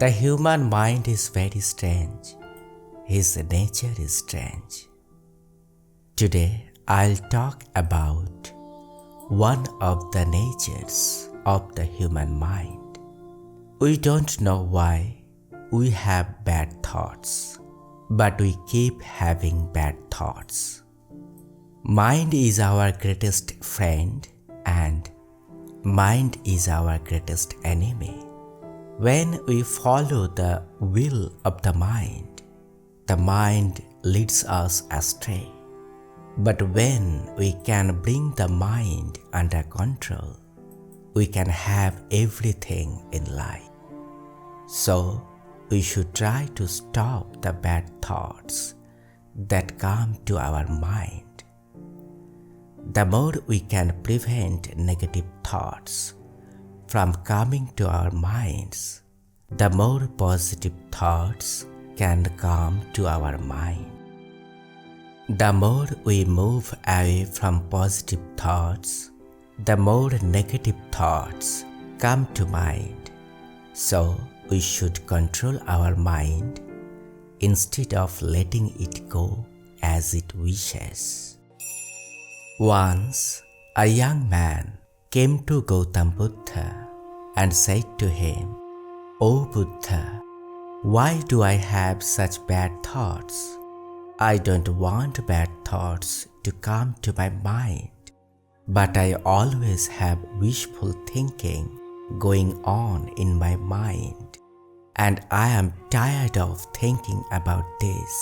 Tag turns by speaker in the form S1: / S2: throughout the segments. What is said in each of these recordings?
S1: The human mind is very strange. His nature is strange. Today I'll talk about one of the natures of the human mind. We don't know why we have bad thoughts, but we keep having bad thoughts. Mind is our greatest friend and mind is our greatest enemy. When we follow the will of the mind leads us astray. But when we can bring the mind under control, we can have everything in life. So, we should try to stop the bad thoughts that come to our mind. The more we can prevent negative thoughts from coming to our minds, the more positive thoughts can come to our mind. The more we move away from positive thoughts, the more negative thoughts come to mind. So we should control our mind instead of letting it go as it wishes. Once a young man came to Gautam Buddha and said to him, "O Buddha, why do I have such bad thoughts? I don't want bad thoughts to come to my mind, but I always have wishful thinking going on in my mind, and I am tired of thinking about this.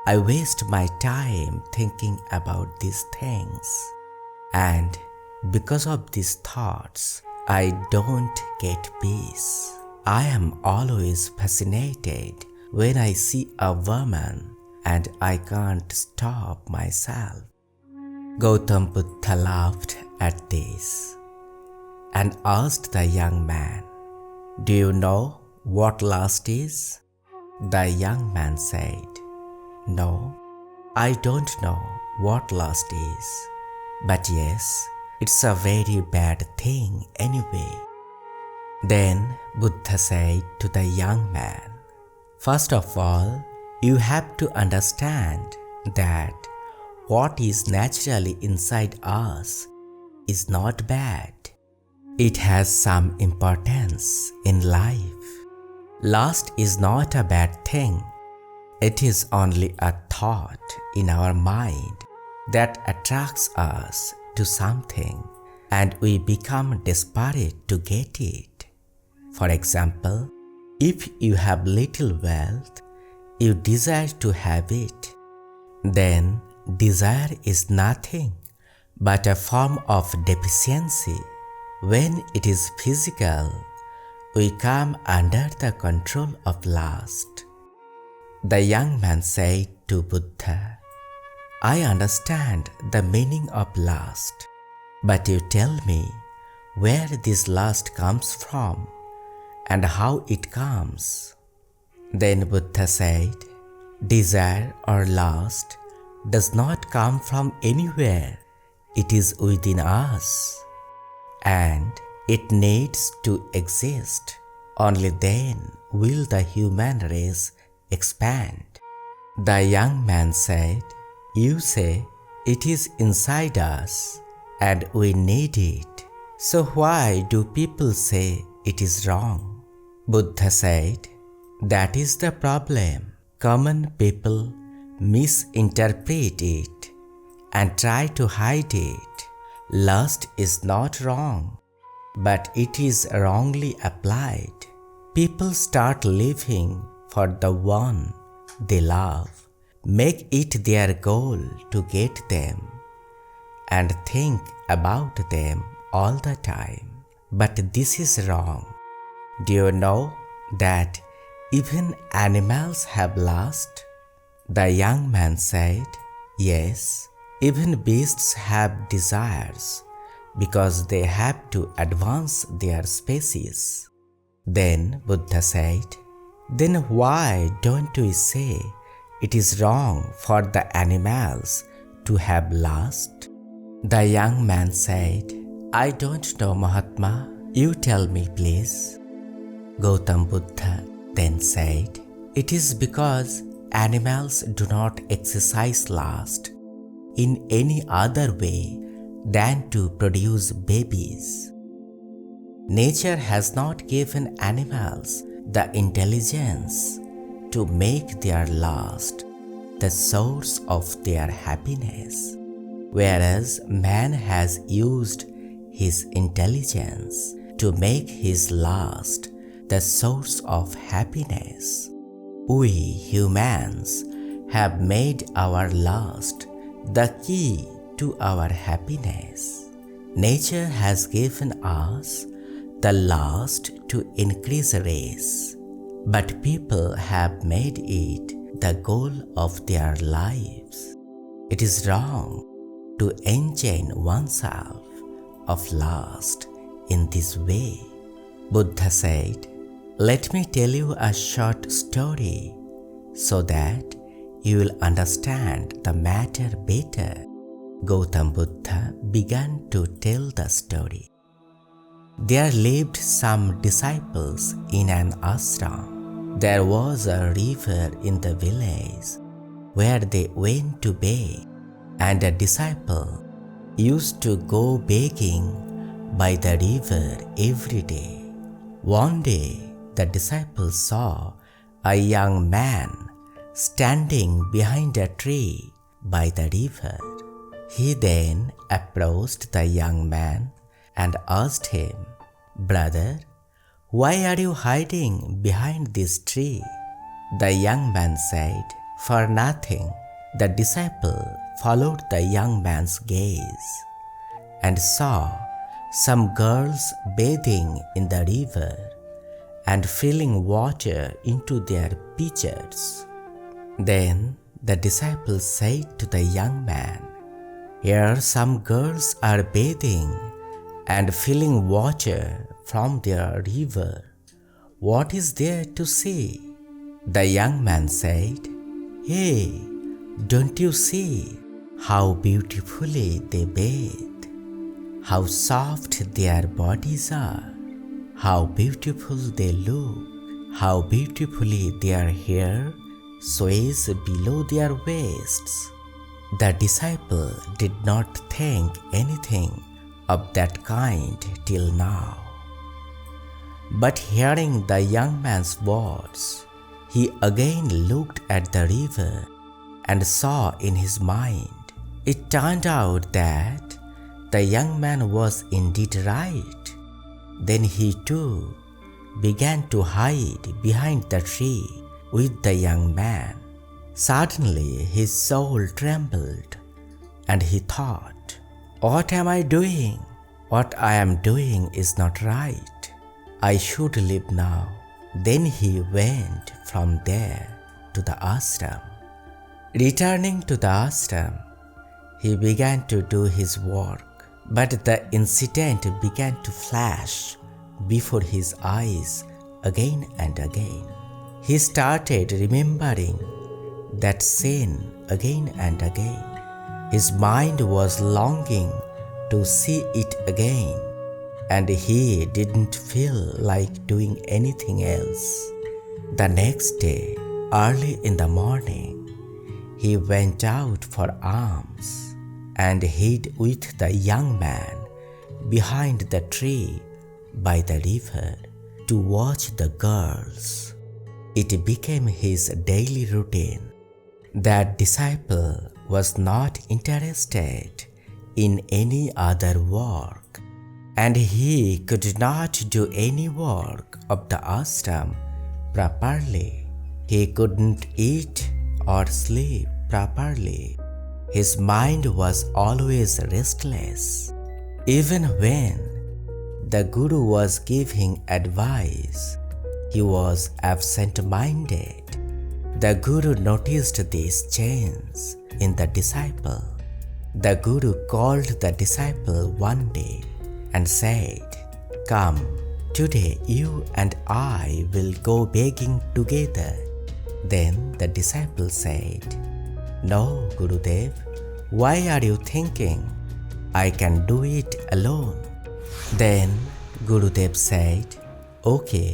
S1: I waste my time thinking about these things, and because of these thoughts, I don't get peace. I am always fascinated when I see a woman and I can't stop myself." Gautam Buddha laughed at this and asked the young man, "Do you know what lust is?" The young man said, "No, I don't know what lust is, but yes, it's a very bad thing anyway." Then Buddha said to the young man, "First of all, you have to understand that what is naturally inside us is not bad. It has some importance in life. Lust is not a bad thing. It is only a thought in our mind that attracts us to something and we become desperate to get it. For example, if you have little wealth, you desire to have it, then desire is nothing but a form of deficiency. When it is physical, we come under the control of lust." The young man said to Buddha, "I understand the meaning of lust, but you tell me where this lust comes from and how it comes." Then Buddha said, "Desire or lust does not come from anywhere. It is within us, and it needs to exist. Only then will the human race expand." The young man said, "You say it is inside us and we need it. So why do people say it is wrong?" Buddha said, "That is the problem. Common people misinterpret it and try to hide it. Lust is not wrong, but it is wrongly applied. People start living for the one they love, make it their goal to get them, and think about them all the time. But this is wrong. Do you know that even animals have lust?" The young man said, "Yes, even beasts have desires because they have to advance their species." Then Buddha said, "Then why don't we say it is wrong for the animals to have lust?" The young man said, "I don't know, Mahatma. You tell me, please." Gautam Buddha then said, "It is because animals do not exercise lust in any other way than to produce babies. Nature has not given animals the intelligence to make their lust the source of their happiness, whereas man has used his intelligence to make his lust the source of happiness. We humans have made our lust the key to our happiness. Nature has given us the lust to increase race, but people have made it the goal of their lives. It is wrong to enchain oneself of lust in this way." Buddha said, "Let me tell you a short story so that you will understand the matter better." Gautam Buddha began to tell the story. There lived some disciples in an ashram. There was a river in the village where they went to bathe, and a disciple used to go begging by the river every day. One day, the disciple saw a young man standing behind a tree by the river. He then approached the young man and asked him, "Brother, why are you hiding behind this tree?" The young man said, "For nothing." The disciple followed the young man's gaze and saw some girls bathing in the river and filling water into their pitchers. Then the disciple said to the young man, "Here some girls are bathing and filling water from their river. What is there to see?" The young man said, "Hey, don't you see how beautifully they bathe? How soft their bodies are? How beautiful they look? How beautifully their hair sways below their waists?" The disciple did not think anything of that kind till now. But hearing the young man's words, he again looked at the river and saw in his mind. It turned out that the young man was indeed right. Then he too began to hide behind the tree with the young man. Suddenly his soul trembled, and he thought, "What am I doing? What I am doing is not right. I should leave now." Then he went from there to the ashram. Returning to the ashram, he began to do his work, but the incident began to flash before his eyes again and again. He started remembering that scene again and again. His mind was longing to see it again, and he didn't feel like doing anything else. The next day, early in the morning, he went out for alms and hid with the young man behind the tree by the river to watch the girls. It became his daily routine. That disciple was not interested in any other work, and he could not do any work of the ashram properly. He couldn't eat or sleep properly. His mind was always restless. Even when the Guru was giving advice, he was absent-minded. The Guru noticed these changes in the disciple. The Guru called the disciple one day and said, "Come, today you and I will go begging together." Then the disciple said, "No, Gurudev, why are you thinking I can do it alone?" Then Gurudev said, "Okay,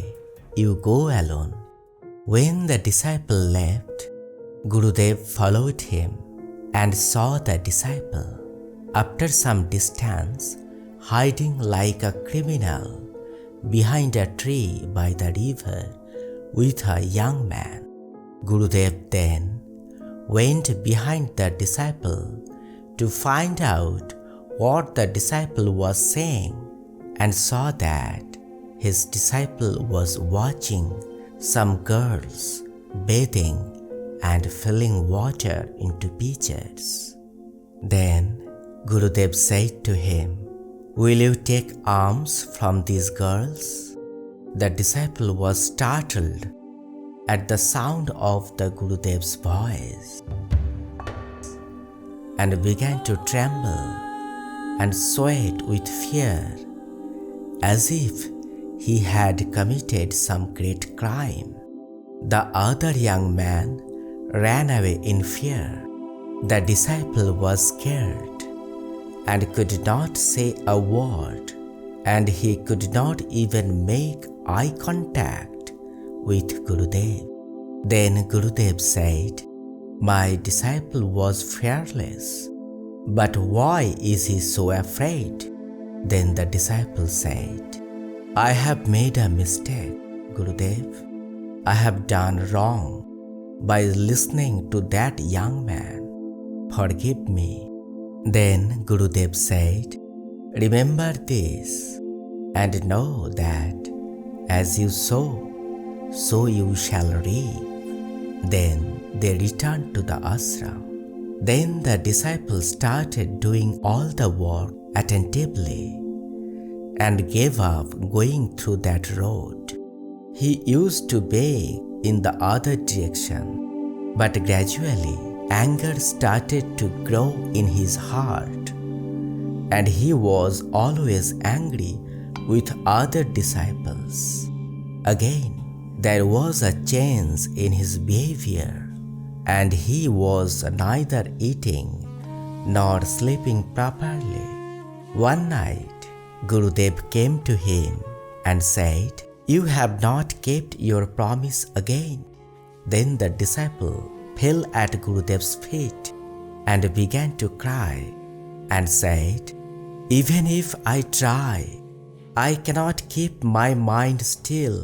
S1: you go alone." When the disciple left, Gurudev followed him and saw the disciple, after some distance, hiding like a criminal behind a tree by the river with a young man. Gurudev then went behind the disciple to find out what the disciple was saying, and saw that his disciple was watching some girls bathing and filling water into pitchers. Then Gurudev said to him, "Will you take alms from these girls?" The disciple was startled at the sound of the Gurudev's voice and began to tremble and sweat with fear, as if he had committed some great crime. The other young man ran away in fear. The disciple was scared and could not say a word, and he could not even make eye contact with Gurudev. Then Gurudev said, "My disciple was fearless, but why is he so afraid?" Then the disciple said, "I have made a mistake, Gurudev. I have done wrong by listening to that young man. Forgive me." Then Gurudev said, "Remember this and know that as you sow, so you shall reap." Then they returned to the ashram. Then the disciple started doing all the work attentively and gave up going through that road. He used to beg in the other direction, but gradually anger started to grow in his heart, and he was always angry with other disciples. Again, there was a change in his behavior, and he was neither eating nor sleeping properly. One night, Gurudev came to him and said, "You have not kept your promise again." Then the disciple fell at Gurudev's feet and began to cry and said, "Even if I try, I cannot keep my mind still.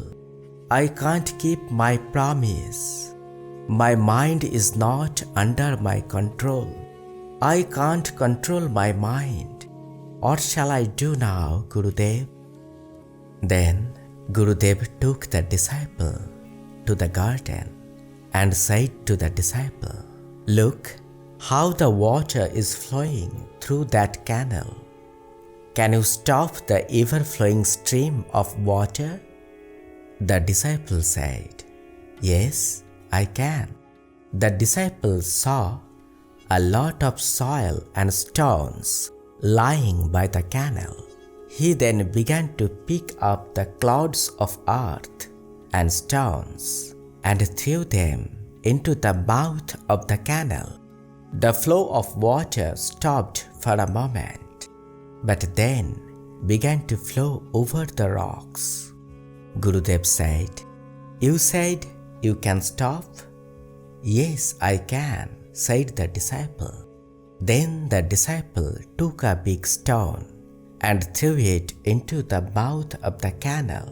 S1: I can't keep my promise. My mind is not under my control. I can't control my mind. What shall I do now, Gurudev?" Then Gurudev took the disciple to the garden and said to the disciple, "Look how the water is flowing through that canal. Can you stop the ever-flowing stream of water?" The disciple said, "Yes, I can." The disciple saw a lot of soil and stones lying by the canal. He then began to pick up the clouds of earth and stones and threw them into the mouth of the canal. The flow of water stopped for a moment, but then began to flow over the rocks. Gurudev said, "You said you can stop?" "Yes, I can," said the disciple. Then the disciple took a big stone and threw it into the mouth of the canal,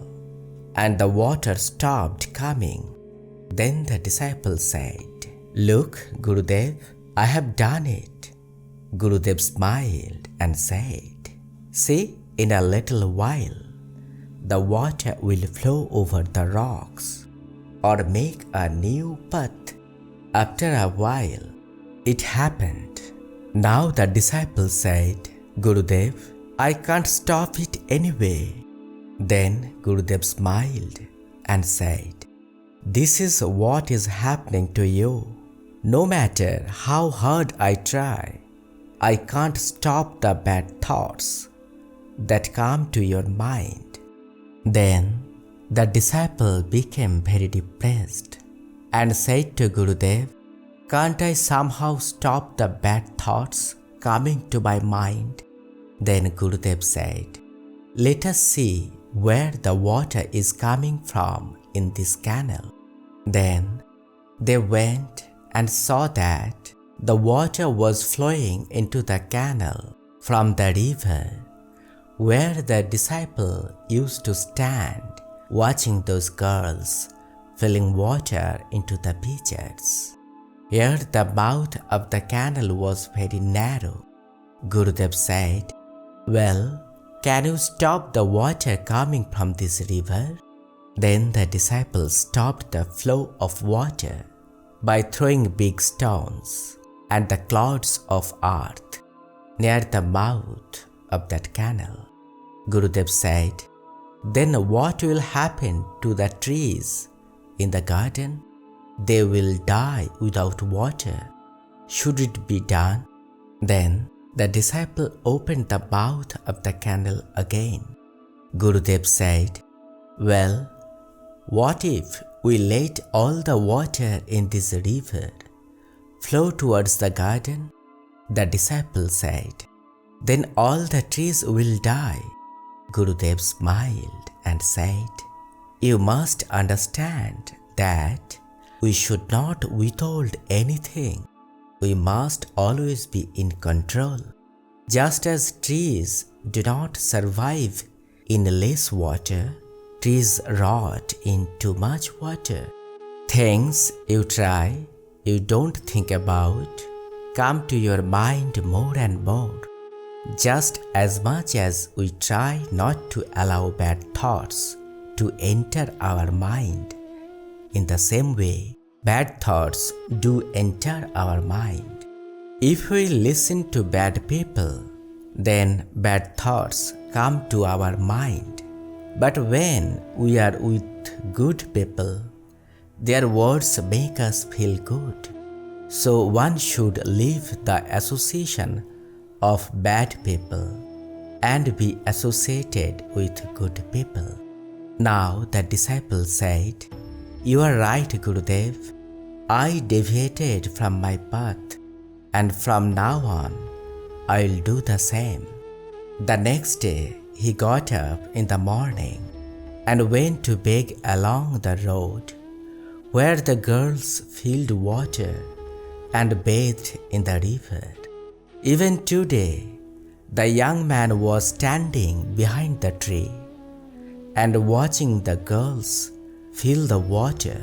S1: and the water stopped coming. Then the disciple said, "Look, Gurudev, I have done it." Gurudev smiled and said, "See, in a little while, the water will flow over the rocks or make a new path." After a while, it happened. Now the disciple said, "Gurudev, I can't stop it anyway." Then Gurudev smiled and said, "This is what is happening to you. No matter how hard I try, I can't stop the bad thoughts that come to your mind." Then the disciple became very depressed and said to Gurudev, "Can't I somehow stop the bad thoughts coming to my mind?" Then Gurudev said, "Let us see where the water is coming from in this canal. Then they went and saw that the water was flowing into the canal from the river where the disciple used to stand watching those girls filling water into the pitchers. Here the mouth of the canal was very narrow. Gurudev said, "Well, can you stop the water coming from this river?" Then the disciple stopped the flow of water by throwing big stones and the clouds of earth near the mouth of that canal. Gurudev said, "Then what will happen to the trees in the garden? They will die without water. Should it be done?" Then the disciple opened the mouth of the canal again. Gurudev said, "Well, what if we let all the water in this river flow towards the garden?" The disciple said, "Then all the trees will die." Gurudev smiled and said, "You must understand that we should not withhold anything. We must always be in control. Just as trees do not survive in less water, trees rot in too much water. Things you try, you don't think about, come to your mind more and more. Just as much as we try not to allow bad thoughts to enter our mind, in the same way, bad thoughts do enter our mind. If we listen to bad people, then bad thoughts come to our mind. But when we are with good people, their words make us feel good. So one should leave the association of bad people and be associated with good people." Now the disciple said, "You are right, Gurudev. I deviated from my path, and from now on I will do the same." The next day he got up in the morning and went to beg along the road where the girls filled water and bathed in the river. Even today, the young man was standing behind the tree and watching the girls fill the water.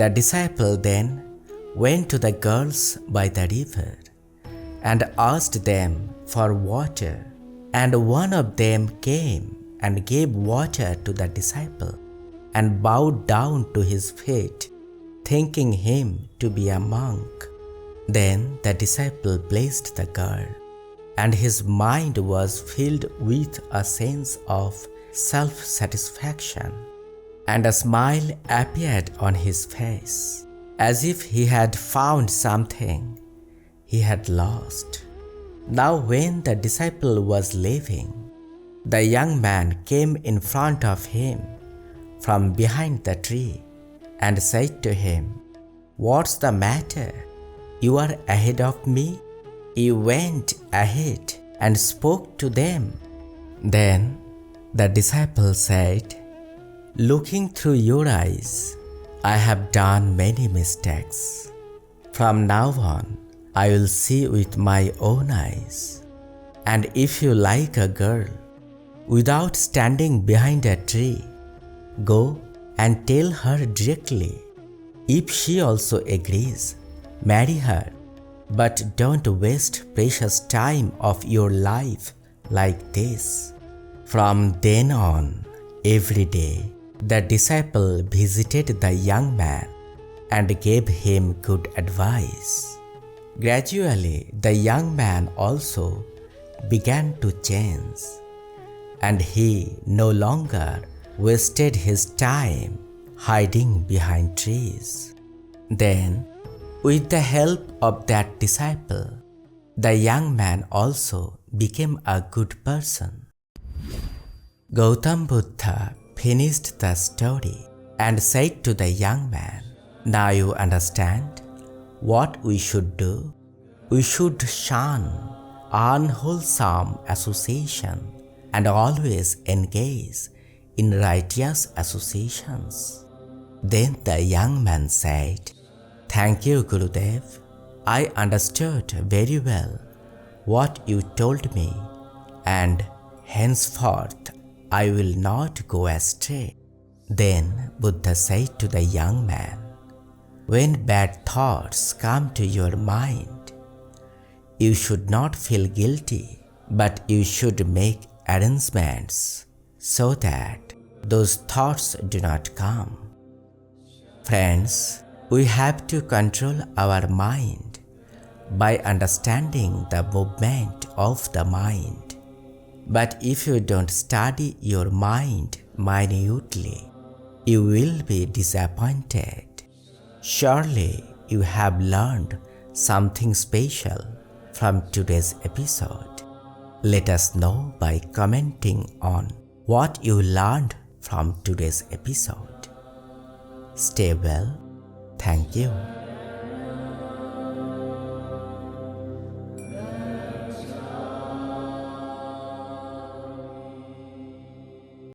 S1: The disciple then went to the girls by the river and asked them for water, and one of them came and gave water to the disciple and bowed down to his feet, thinking him to be a monk. Then the disciple blessed the girl, and his mind was filled with a sense of self-satisfaction, and a smile appeared on his face, as if he had found something he had lost. Now when the disciple was leaving, the young man came in front of him from behind the tree and said to him, "What's the matter? You are ahead of me?" He went ahead and spoke to them. Then the disciple said, "Looking through your eyes, I have done many mistakes. From now on, I will see with my own eyes. And if you like a girl, without standing behind a tree, go and tell her directly. If she also agrees, marry her, but don't waste precious time of your life like this." From then on, every day, the disciple visited the young man and gave him good advice. Gradually, the young man also began to change, and he no longer wasted his time hiding behind trees. Then, with the help of that disciple, the young man also became a good person. Gautam Buddha finished the story and said to the young man, "Now you understand what we should do. We should shun unwholesome association and always engage in righteous associations. Then the young man said, "Thank you, Gurudev. I understood very well what you told me, and henceforth I will not go astray." Then Buddha said to the young man, "When bad thoughts come to your mind, you should not feel guilty, but you should make arrangements so that those thoughts do not come." Friends, we have to control our mind by understanding the movement of the mind. But if you don't study your mind minutely, you will be disappointed. Surely you have learned something special from today's episode. Let us know by commenting on what you learned from today's episode. Stay well. Thank you.